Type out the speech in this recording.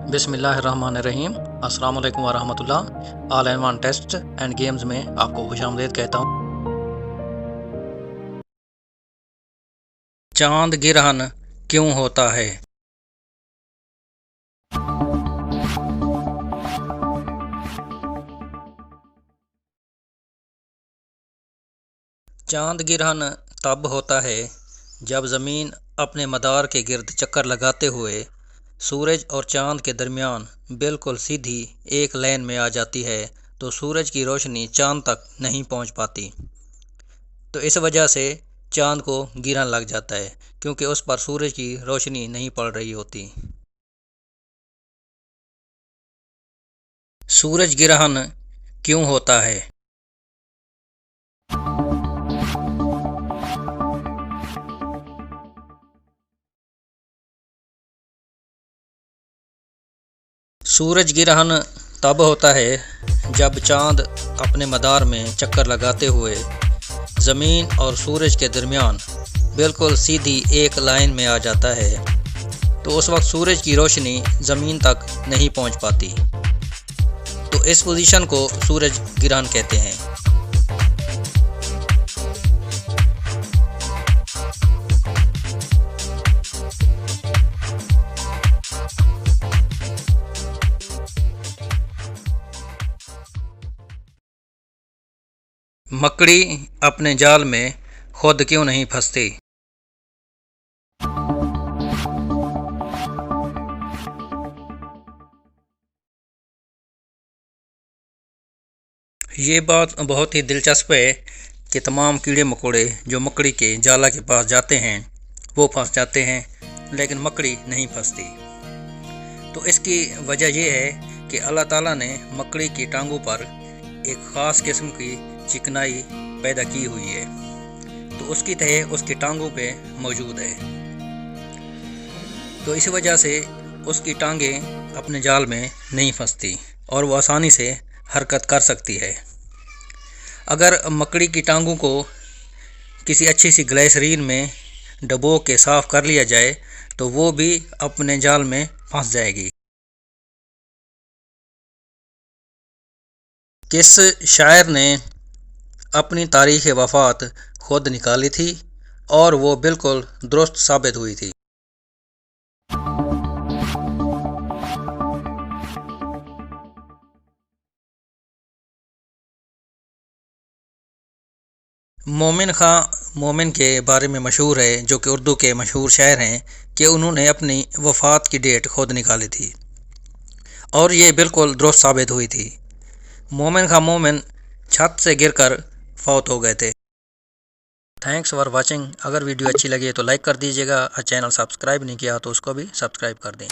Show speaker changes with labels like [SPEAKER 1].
[SPEAKER 1] बिस्मिल्लाहिर्रहमानिर्रहीम। अस्सलाम वालेकुम वरहमतुल्लाह। All in one test and games में आपको खुशामदीद कहता हूँ। चांद गिरहन क्यों होता है? चांद गिरहन तब होता है जब ज़मीन अपने मदार के गिर्द चक्कर लगाते हुए सूरज और चांद के दरमियान बिल्कुल सीधी एक लाइन में आ जाती है, तो सूरज की रोशनी चांद तक नहीं पहुंच पाती। तो इस वजह से चांद को गिरहन लग जाता है, क्योंकि उस पर सूरज की रोशनी नहीं पड़ रही होती। सूरज गिरहन क्यों होता है? सूरज गिरहन तब होता है जब चांद अपने मदार में चक्कर लगाते हुए ज़मीन और सूरज के दरमियान बिल्कुल सीधी एक लाइन में आ जाता है, तो उस वक्त सूरज की रोशनी ज़मीन तक नहीं पहुंच पाती। तो इस पोजीशन को सूरज गिरहन कहते हैं। मकड़ी अपने जाल में खुद क्यों नहीं फंसती? ये बात बहुत ही दिलचस्प है कि तमाम कीड़े मकोड़े जो मकड़ी के जाला के पास जाते हैं वो फंस जाते हैं, लेकिन मकड़ी नहीं फंसती। तो इसकी वजह यह है कि अल्लाह ताला ने मकड़ी की टांगों पर एक ख़ास किस्म की चिकनाई पैदा की हुई है, तो उसकी तह उसकी टांगों पे मौजूद है। तो इस वजह से उसकी टांगें अपने जाल में नहीं फंसती और वो आसानी से हरकत कर सकती है। अगर मकड़ी की टांगों को किसी अच्छी सी ग्लिसरीन में डुबो के साफ़ कर लिया जाए तो वो भी अपने जाल में फंस जाएगी। किस शायर ने अपनी तारीख़ वफ़ात खुद निकाली थी और वो बिल्कुल दुरुस्त साबित हुई थी? मोमिन खां मोमिन के बारे में मशहूर है, जो कि उर्दू के मशहूर शायर हैं, कि उन्होंने अपनी वफ़ात की डेट खुद निकाली थी और ये बिल्कुल दुरुस्त साबित हुई थी। मोमिन खां मोमिन छत से गिरकर फौत हो गए थे। Thanks for watching. अगर वीडियो अच्छी लगी तो लाइक कर दीजिएगा और चैनल सब्सक्राइब नहीं किया तो उसको भी सब्सक्राइब कर दें।